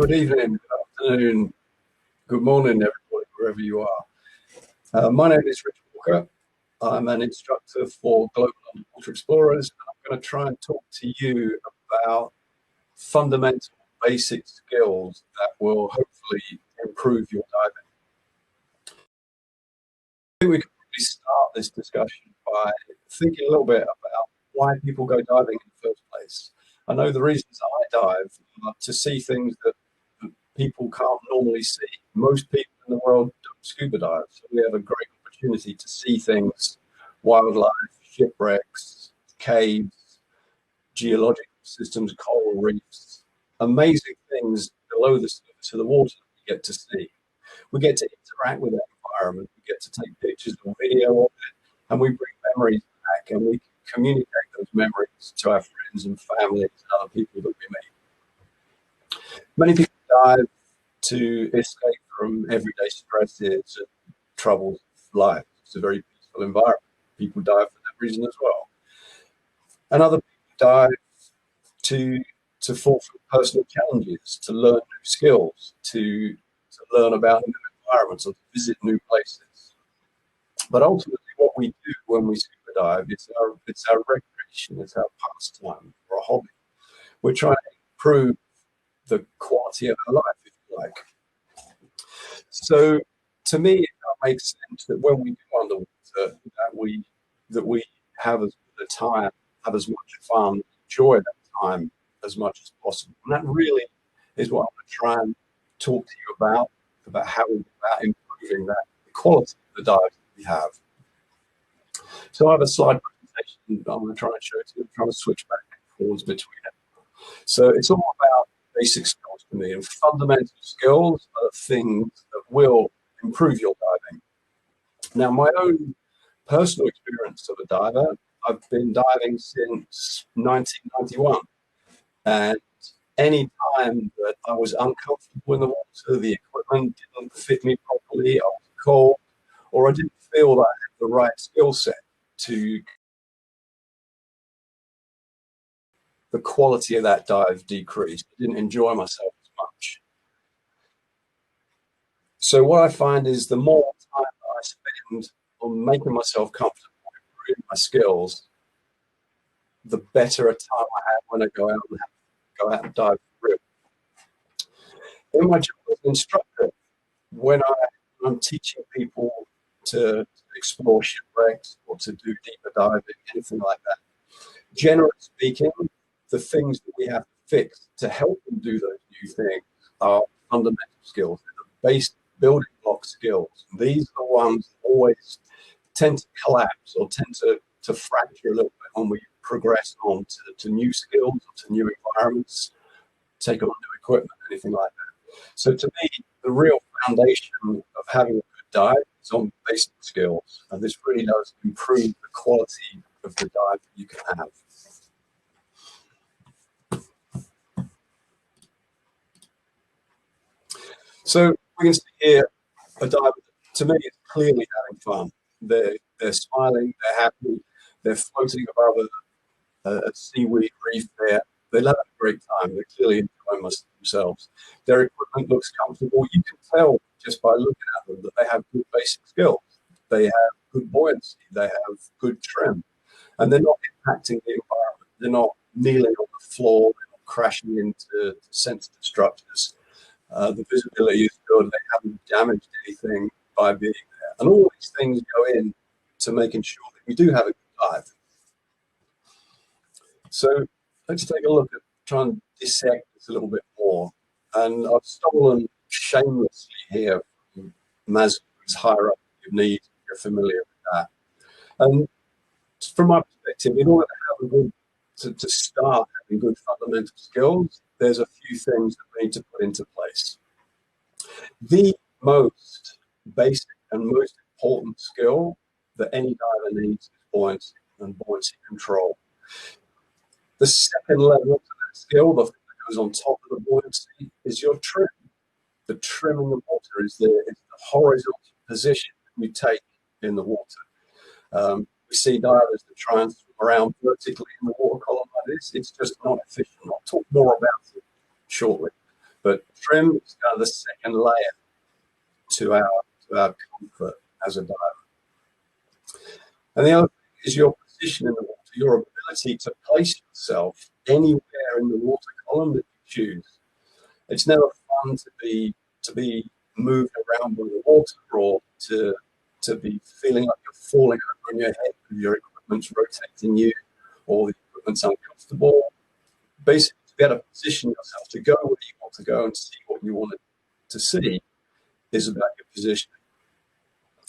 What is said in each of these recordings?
Good evening, good afternoon, good morning, everybody, wherever you are. My name is Richard Walker. I'm an instructor for Global Underwater Explorers, and I'm going to try and talk to you about fundamental basic skills that will hopefully improve your diving. I think we can probably start this discussion by thinking a little bit about why people go diving in the first place. I know the reasons I dive are to see things that people can't normally see. Most people in the world don't scuba dive, so we have a great opportunity to see things, wildlife, shipwrecks, caves, geological systems, coral reefs, amazing things below the surface of the water that we get to see. We get to interact with that environment, we get to take pictures or video of it, and we bring memories back, and we can communicate those memories to our friends and families and other people that we meet. Many people dive to escape from everyday stresses and troubles of life. It's a very peaceful environment. People dive for that reason as well. And other people dive to fulfill personal challenges, to learn new skills, to learn about new environments, or to visit new places. But ultimately, what we do when we scuba dive, it's our recreation, it's our pastime, or a hobby. We're trying to improve the quality of our life, if you like. So, to me, it makes sense that when we go underwater, that we have as good a time, have as much fun, enjoy that time as much as possible. And that really is what I'm going to try and talk to you about how we go about improving that the quality of the dive that we have. So I have a slide presentation I'm going to try and show it to you. I'm trying to switch back and forwards between it. So it's all about basic skills for me, and fundamental skills are things that will improve your diving. Now, my own personal experience of a diver, I've been diving since 1991, and any time that I was uncomfortable in the water, the equipment didn't fit me properly, I was cold, or I didn't feel that I had the right skill set to, the quality of that dive decreased. I didn't enjoy myself as much. So what I find is the more time that I spend on making myself comfortable, improving my skills, the better a time I have when I go out and dive for real. In my job as an instructor, when I'm teaching people to explore shipwrecks or to do deeper diving, anything like that, generally speaking, the things that we have to fix to help them do those new things are fundamental skills. They're the basic building block skills. These are the ones that always tend to collapse or tend to fracture a little bit when we progress on to new skills, or to new environments, take on new equipment, anything like that. So to me, the real foundation of having a good dive is on basic skills, and this really does improve the quality of the dive that you can have. So we can see here a diver, to me, is clearly having fun. They're smiling, they're happy, they're floating above a seaweed reef there. They're having a great time. They're clearly enjoying themselves. Their equipment looks comfortable. You can tell just by looking at them that they have good basic skills. They have good buoyancy. They have good trim. And they're not impacting the environment. They're not kneeling on the floor. They're not crashing into sensitive structures. The visibility is good. They haven't damaged anything by being there. And all these things go in to making sure that we do have a good dive. So let's take a look at trying to dissect this a little bit more. And I've stolen shamelessly here from Maslow's hierarchy of needs. You're familiar with that. And from my perspective, in order to have a good, to start having good fundamental skills, there's a few things that we need to put into place. The most basic and most important skill that any diver needs is buoyancy and buoyancy control. The second level of that skill, the thing that goes on top of the buoyancy, is your trim. The trim in the water is the horizontal position that you take in the water. We see divers that try and swim around vertically in the water column like this. It's just not efficient. I'll talk more about it shortly. But trim is kind of the second layer to our comfort as a diver. And the other thing is your position in the water, your ability to place yourself anywhere in the water column that you choose. It's never fun to be moved around by the water, or to be feeling like you're falling over on your head with your equipment's rotating you, or the equipment's uncomfortable. Basically, to be able to position yourself to go where you want to go and see what you want to see is about your positioning.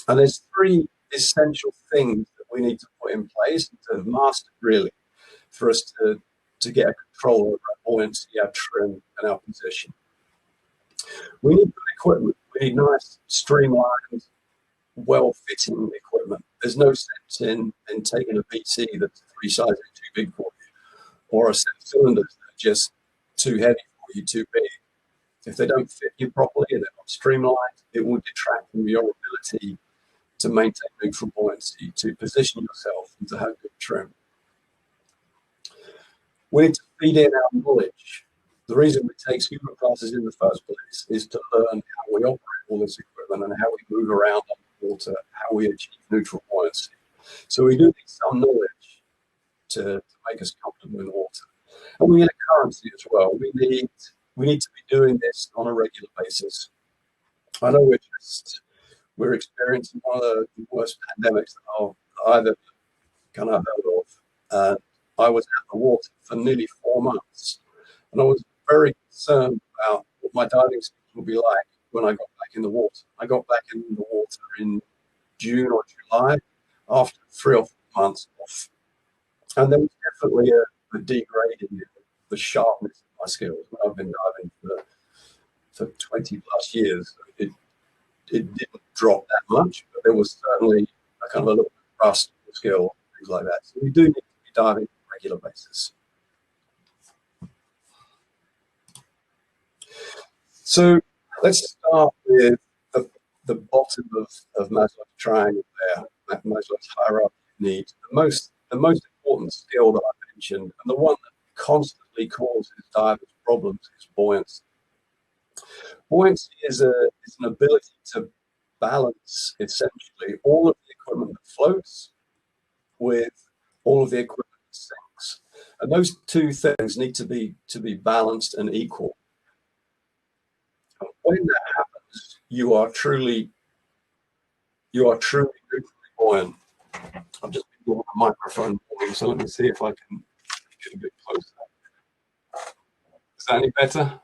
And there's three essential things that we need to put in place to master, really, for us to get a control over our buoyancy, our trim, and our position. We need good equipment. We need nice, streamlined, well-fitting equipment. There's no sense in taking a BC that's 3 sizes too big for you, or a set of cylinders that are just too heavy for you, too big. If they don't fit you properly, they're not streamlined, it will detract from your ability to maintain neutral buoyancy, to position yourself, and to have good trim. We need to feed in our knowledge. The reason we take scuba classes in the first place is to learn how we operate all this equipment and how we move around underwater, how we achieve neutral buoyancy. So we do need some knowledge to make us comfortable in water. And we need a currency as well. We need to be doing this on a regular basis. I know we're experiencing one of the worst pandemics that I've ever kind of heard of. I was out in the water for nearly 4 months, and I was very concerned about what my diving skills would be like when I got back in the water. I got back in the water in June or July after 3 or 4 months off, and there was definitely a degrading in the sharpness of my skills. I've been diving for 20 plus years. It didn't drop that much, but there was certainly a kind of a little bit of rust skill, things like that. So we do need to be diving on a regular basis. So let's start with the bottom of Maslow's triangle there, Maslow's hierarchy of needs. The most important skill that I mentioned, and the one that constantly causes divers problems, is buoyancy. Buoyancy is an ability to balance essentially all of the equipment that floats with all of the equipment that sinks, and those two things need to be balanced and equal. And when that happens, you are truly neutrally buoyant. I've just been doing a microphone for you, so let me see if I can get a bit closer. Is that any better?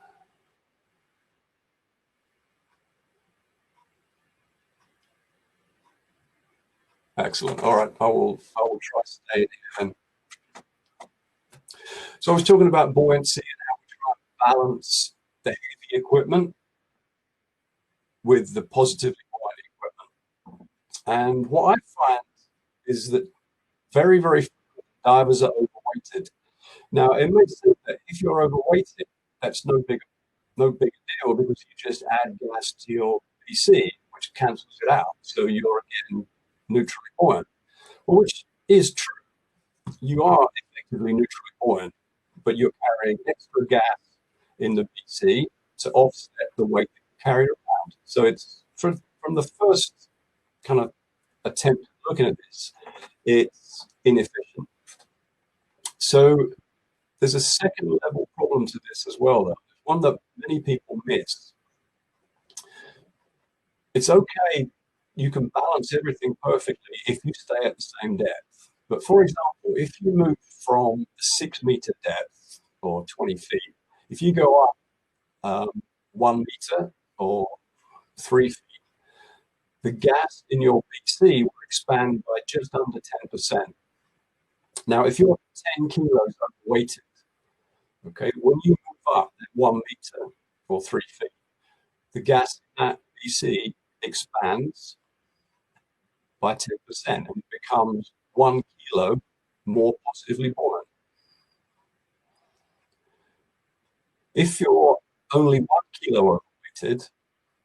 Excellent. All right, I will try to stay here then. So I was talking about buoyancy and how we try and balance the heavy equipment with the positively buoyant equipment. And what I find is that very, very few divers are overweighted. Now, it makes sense that if you're overweighted, that's no big deal, because you just add gas to your BC, which cancels it out. So you're again neutrally buoyant, which is true. You are effectively neutrally buoyant, but you're carrying extra gas in the BC to offset the weight that you carry around. So it's from the first kind of attempt at looking at this, it's inefficient. So there's a second level problem to this as well, though, one that many people miss. It's okay, you can balance everything perfectly if you stay at the same depth. But for example, if you move from 6 meter depth or 20 feet, if you go up 1 meter or 3 feet, the gas in your BC will expand by just under 10%. Now, if you're 10 kilos overweighted, okay, when you move up at 1 meter or 3 feet, the gas in that BC expands by 10% and becomes 1 kilo more positively buoyant. If you're only 1 kilo overweighted,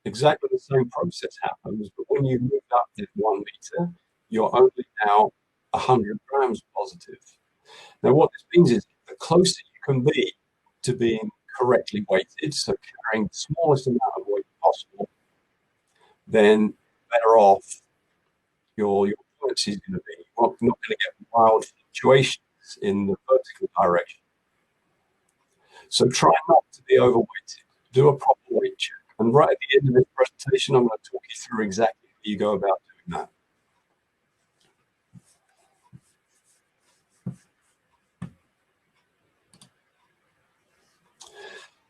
exactly the same process happens, but when you move up at 1 meter, you're only now 100 grams positive. Now, what this means is the closer you can be to being correctly weighted, so carrying the smallest amount of weight possible, then better off your buoyancy is going to be. You're not going to get wild fluctuations in the vertical direction. So try not to be overweighted. Do a proper weight check. And right at the end of this presentation, I'm going to talk you through exactly how you go about doing that.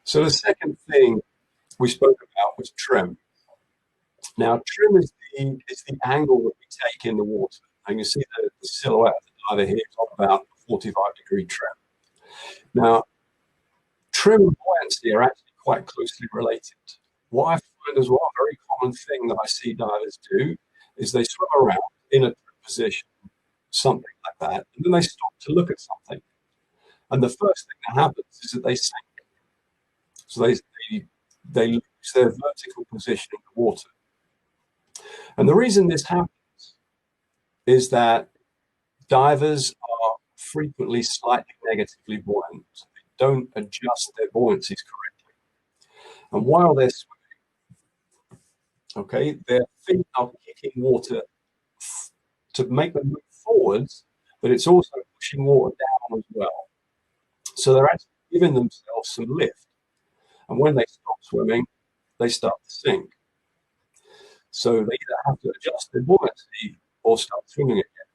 So the second thing we spoke about was trim. Now, trim is the angle that we take in the water. And you see the silhouette of the diver here is on about 45-degree trim. Now, trim and buoyancy are actually quite closely related. What I find as well, a very common thing that I see divers do, is they swim around in a position, something like that, and then they stop to look at something. And the first thing that happens is that they sink. So they lose their vertical position in the water. And the reason this happens is that divers are frequently slightly negatively buoyant. So they don't adjust their buoyancies correctly. And while they're swimming, okay, their feet are kicking water to make them move forwards, but it's also pushing water down as well. So they're actually giving themselves some lift. And when they stop swimming, they start to sink. So they either have to adjust their buoyancy or start swimming again.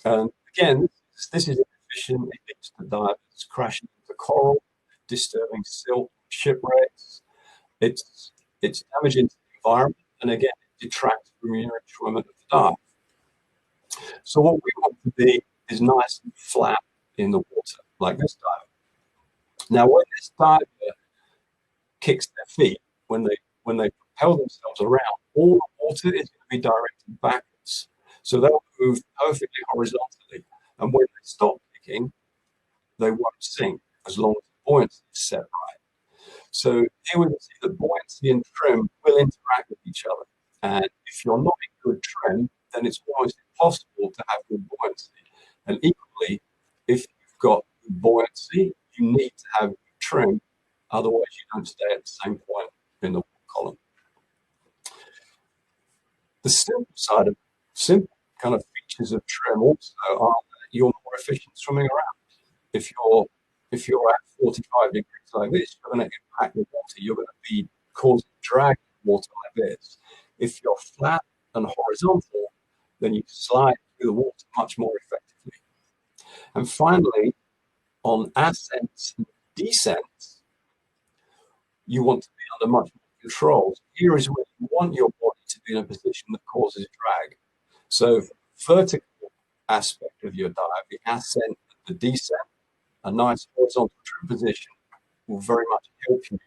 And again, this is inefficient. It leads to divers crashing into coral, disturbing silt, shipwrecks. It's damaging to the environment, and again, it detracts from your enjoyment of the dive. So what we want to be is nice and flat in the water, like this diver. Now, when this diver kicks their feet, when they propel themselves around, all the water is going to be directed backwards. So they'll move perfectly horizontally. And when they stop kicking, they won't sink as long as the buoyancy is set right. So here we can see that buoyancy and trim will interact with each other. And if you're not in good trim, then it's almost impossible to have good buoyancy. And equally, if you've got good buoyancy, you need to have good trim. Otherwise, you don't stay at the same point in the column. The simple kind of features of trim also are that you're more efficient swimming around. If you're at 45 degrees like this, you're going to impact the water. You're going to be causing drag in water like this. If you're flat and horizontal, then you slide through the water much more effectively. And finally, on ascents and descents, you want to be under much more control. Here is where you want your body to be in a position that causes drag. So vertical aspect of your dive, the ascent, the descent, a nice horizontal trim position will very much help you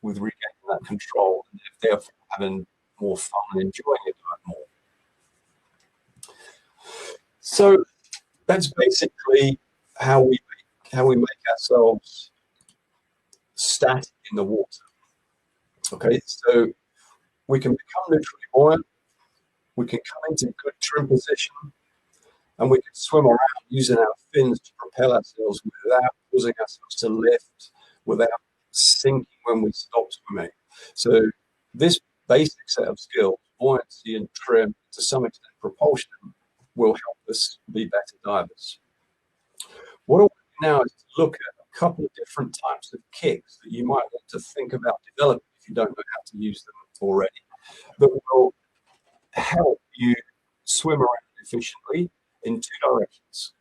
with regaining that control and therefore having more fun and enjoying your dive more. So that's basically how we make ourselves static in the water. Okay, so we can become neutrally buoyant, we can come into good trim position, and we can swim around using our fins to propel ourselves without causing ourselves to lift, without sinking when we stop swimming. So this basic set of skills, buoyancy and trim, to some extent propulsion, will help us be better divers. What I want to do now is to look at a couple of different types of kicks that you might want to think about developing if you don't know how to use them already, that will help you swim around efficiently in two directions,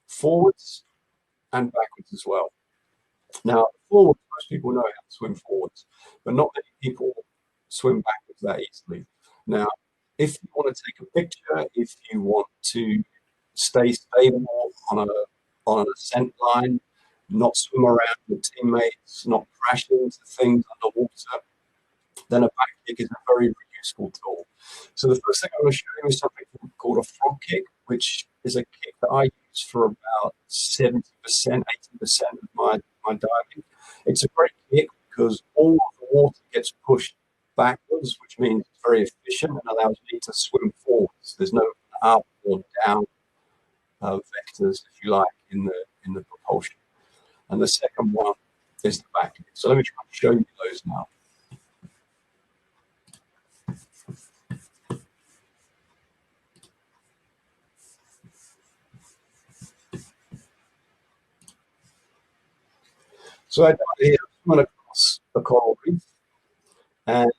forwards and backwards as well. Now, forwards, most people know how to swim forwards, but not many people swim backwards that easily. Now, if you want to take a picture, if you want to stay stable on an ascent line, not swim around with teammates, not crash into things underwater, then a back kick is a very, very useful tool. So the first thing I'm going to show you is something called a frog kick, which is a kick that I use for about 70%, 80% of my diving. It's a great kick because all of the water gets pushed backwards, which means it's very efficient and allows me to swim forwards. There's no up or down vectors, if you like, in the propulsion. And the second one is the back kick. So let me try and show you those now. So I dive here, I'm across the coral reef, and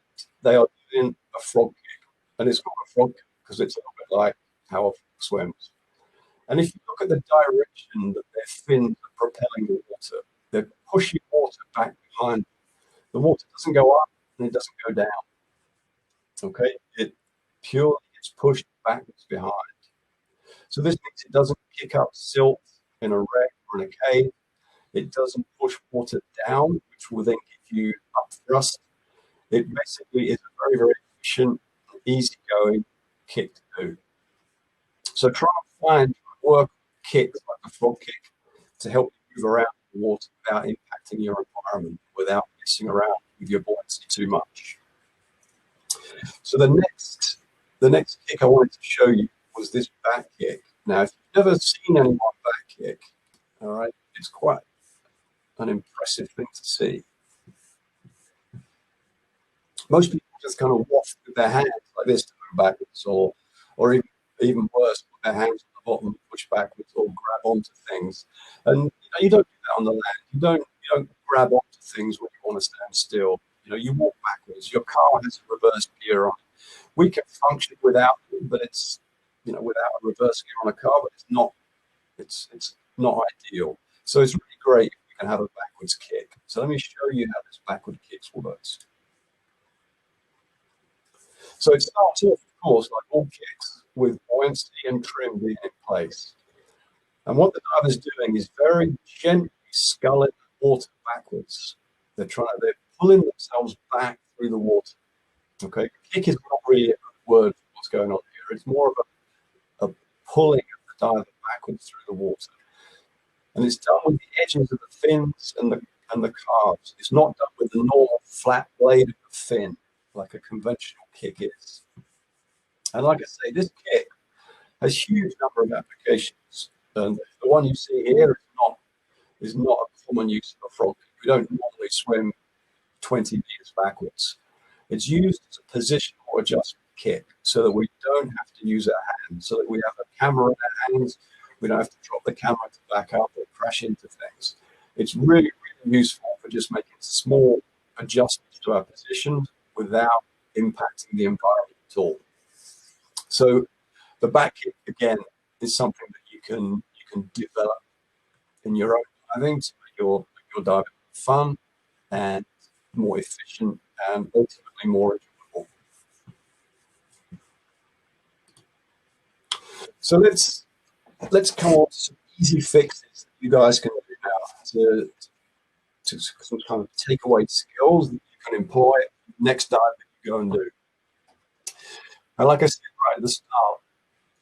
they are doing a frog kick. And it's called a frog kick because it's a little bit like how a frog swims. And if you look at the direction that their fins are propelling the water, they're pushing water back behind them. The water doesn't go up and it doesn't go down. Okay, it purely gets pushed backwards behind. So this means it doesn't kick up silt in a wreck or in a cave. It doesn't push water down, which will then give you up thrust. It basically is a very, very efficient, easygoing kick to do. So try and find work kicks like a frog kick to help you move around the water without impacting your environment, without messing around with your buoyancy too much. So the next kick I wanted to show you was this back kick. Now, if you've never seen anyone back kick, all right, it's quite an impressive thing to see. Most people just kind of waft with their hands like this to move backwards, or even worse, put their hands on the bottom, push backwards, or grab onto things. And you don't do that on the land. You don't grab onto things when you want to stand still. You walk backwards. Your car has a reverse gear on it. We can function without it, but it's without a reverse gear on a car, but it's not ideal. So it's really great if we can have a backwards kick. So let me show you how this backward kick works. So it starts off, of course, like all kicks, with buoyancy and trim being in place. And what the diver's doing is very gently sculling the water backwards. They're pulling themselves back through the water. Okay, kick is not really a good word for what's going on here. It's more of a pulling of the diver backwards through the water. And it's done with the edges of the fins and the calves. It's not done with the normal flat blade of the fin, like a conventional kick is. And like I say, this kick has a huge number of applications. And the one you see here is not a common use of a frog kick. We don't normally swim 20 meters backwards. It's used as a position or adjustment kick so that we don't have to use our hands, so that we have a camera in our hands. We don't have to drop the camera to back up or crash into things. It's really, really useful for just making small adjustments to our position without impacting the environment at all. So the back kick, again, is something that you can develop in your own diving to make your diving fun and more efficient and ultimately more enjoyable. So let's come on to some easy fixes that you guys can do now to some kind of takeaway skills that you can employ next dive that you go and do. And like I said right at the start,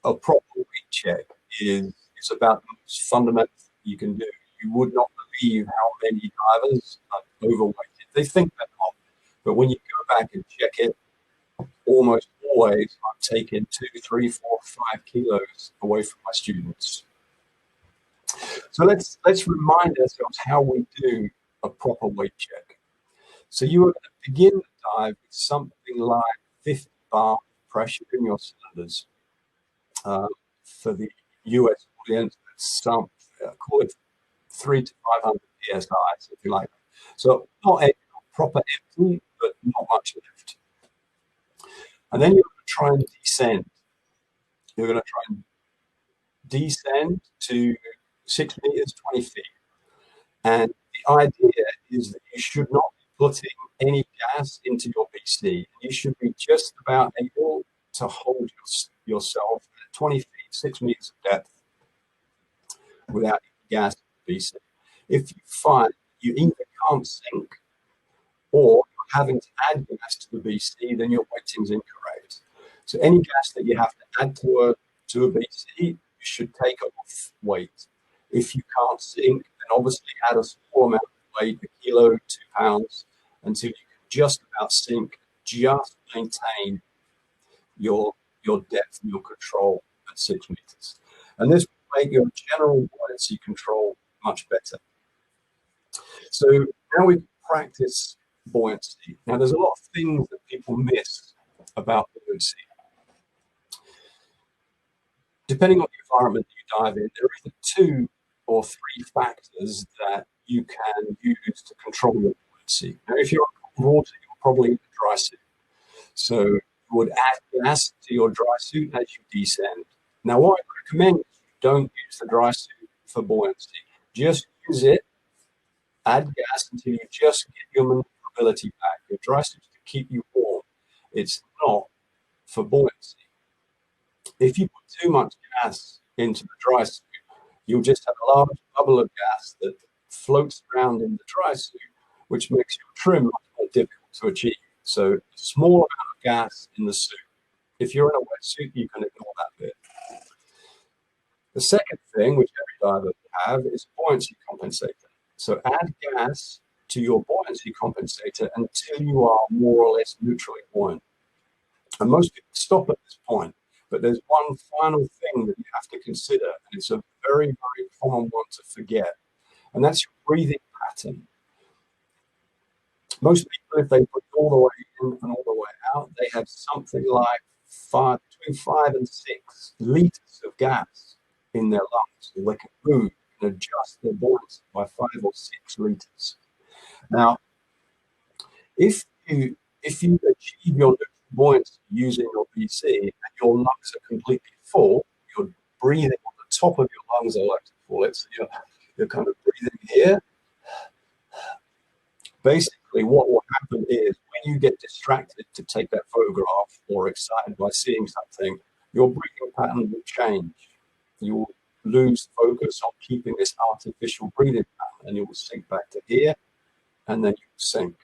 a proper weight check is about the most fundamental thing you can do. You would not believe how many divers are overweighted. They think they're not, but when you go back and check it, almost always I'm taking 2, 3, 4, 5 kilos away from my students. So let's remind ourselves how we do a proper weight check. So you are going to begin the dive with something like 50 bar pressure in your cylinders. For the US audience, that's call it 300 to 500 psi, something like that. So not a proper empty, but not much lift. And then you're going to try and descend. You're going to try and descend to 6 meters, 20 feet. And the idea is that you should not be putting any gas into your BC. You should be just about able to hold yourself at 20 feet, 6 meters of depth without any gas in the BC. If you find you either can't sink or you're having to add gas to the BC, then your weighting is incorrect. So any gas that you have to add to a BC, you should take off weight. If you can't sink, then obviously add a small amount of weight, 1 kilo, 2 pounds, until you can just about sink, just maintain your depth and your control at 6 meters. And this will make your general buoyancy control much better. So Now we practice buoyancy. Now there's a lot of things that people miss about buoyancy. Depending on the environment that you dive in, there are either 2 or 3 factors that you can use to control your buoyancy. Now, if you're on water, you're probably in a dry suit. So you would add gas to your dry suit as you descend. Now, what I recommend is you don't use the dry suit for buoyancy. Just use it, add gas until you just get your maneuverability back. Your dry suit is to keep you warm. It's not for buoyancy. If you put too much gas into the dry suit, you'll just have a large bubble of gas that floats around in the dry suit, which makes your trim much more difficult to achieve. So a small amount of gas in the suit. If you're in a wetsuit, you can ignore that bit. The second thing, which every diver will have, is a buoyancy compensator. So add gas to your buoyancy compensator until you are more or less neutrally buoyant. And most people stop at this point. But there's one final thing that you have to consider, and it's a very, very common one to forget, and that's your breathing pattern. Most people, if they put all the way in and all the way out, they have something like between 5 and 6 liters of gas in their lungs. So they can move and adjust their buoyancy by 5 or 6 liters. Now, if you achieve your buoyancy using your BC and your lungs are completely full, you're breathing on the top of your lungs, I like to call it. So you're kind of breathing here. Basically, what will happen is when you get distracted to take that photograph or excited by seeing something, your breathing pattern will change. You will lose focus on keeping this artificial breathing pattern, and you will sink back to here, and then you will sink.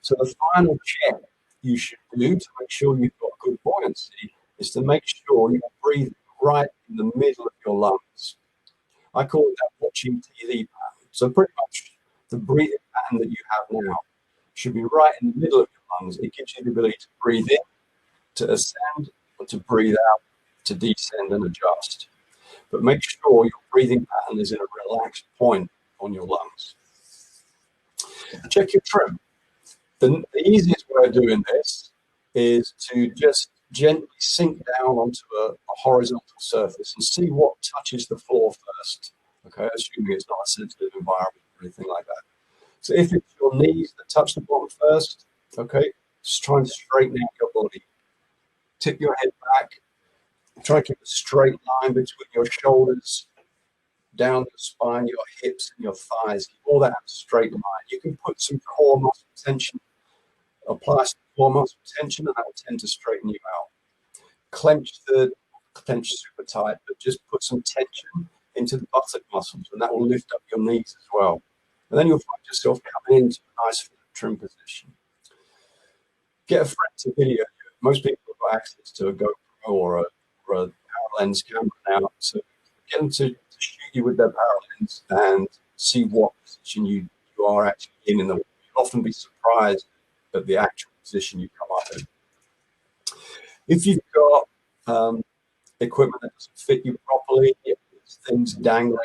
So the final check you should do to make sure you've got good buoyancy is to make sure you're breathing right in the middle of your lungs. I call it that watching TV pattern. So pretty much the breathing pattern that you have now should be right in the middle of your lungs. It gives you the ability to breathe in, to ascend, or to breathe out, to descend and adjust. But make sure your breathing pattern is in a relaxed point on your lungs. Check your trim. The easiest way of doing this is to just gently sink down onto a horizontal surface and see what touches the floor first, okay, assuming it's not a sensitive environment or anything like that. So if it's your knees that touch the bottom first, okay, just try and straighten out your body. Tip your head back, try and keep a straight line between your shoulders, down your spine, your hips, and your thighs. Keep all that straight line. You can put some core muscle tension, apply some core muscle tension, and that will tend to straighten you out. Clench super tight, but just put some tension into the buttock muscles, and that will lift up your knees as well. And then you'll find yourself coming into a nice trim position. Get a friend to video you. Most people have got access to a GoPro or a power lens camera now, so get them to shoot you with their power lens and see what position you are actually in the water. You'll often be surprised at the actual position you come up in. If you've got equipment that doesn't fit you properly, if there's things dangling,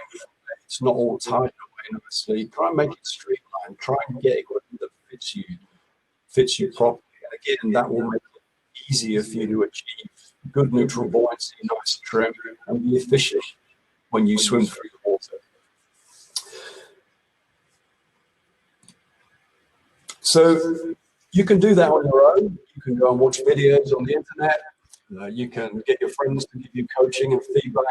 it's not all tied away nicely, try and make it streamlined. Try and get equipment that fits you properly. And again, that will make it easier for you to achieve good neutral buoyancy, nice trim, and be efficient when you swim through the water. So you can do that on your own. You can go and watch videos on the internet. You can get your friends to give you coaching and feedback.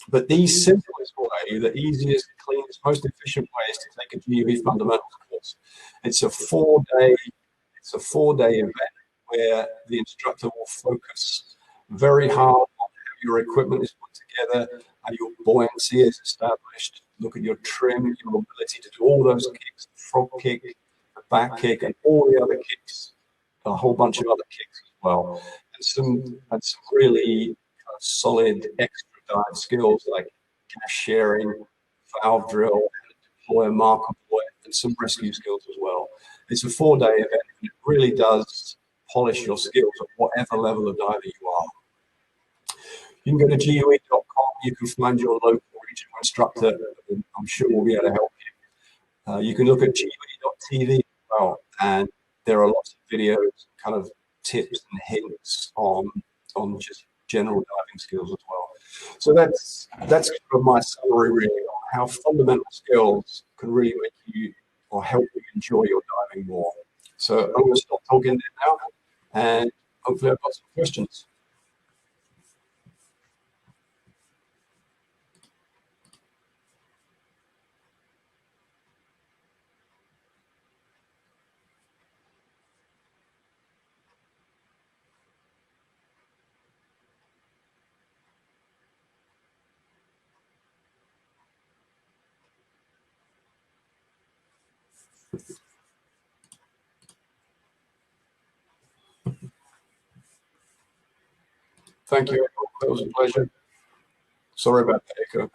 But the simplest way, the easiest, cleanest, most efficient way is to take a GUE fundamentals course. It's a four-day event where the instructor will focus very hard on how your equipment is put together, how your buoyancy is established, look at your trim, your ability to do all those kicks, the frog kick, the back kick, and all the other kicks, a whole bunch of other kicks as well, and some really solid extra dive skills like gas sharing, valve drill, deploy a marker buoy, and some rescue skills as well. It's a 4-day event, and it really does polish your skills at whatever level of diver you are. You can go to GUE.com, you can find your local regional instructor, and I'm sure we'll be able to help You can look at GUE.TV as well, and there are lots of videos, kind of tips and hints on just general diving skills as well. So that's kind of my summary really on how fundamental skills can really make you or help you enjoy your diving more. So I'm going to stop talking now, and hopefully I've got some questions. Thank you. That was a pleasure. Sorry about the echo.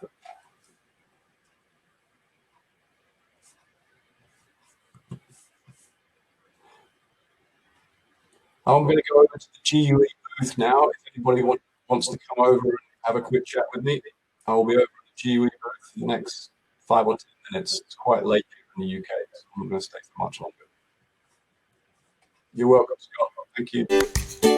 I'm going to go over to the GUE booth now. If anybody wants to come over and have a quick chat with me, I will be over at the GUE booth in the next 5 or 10 minutes. It's quite late here in the UK, so I'm not going to stay for much longer. You're welcome, Scott. Thank you.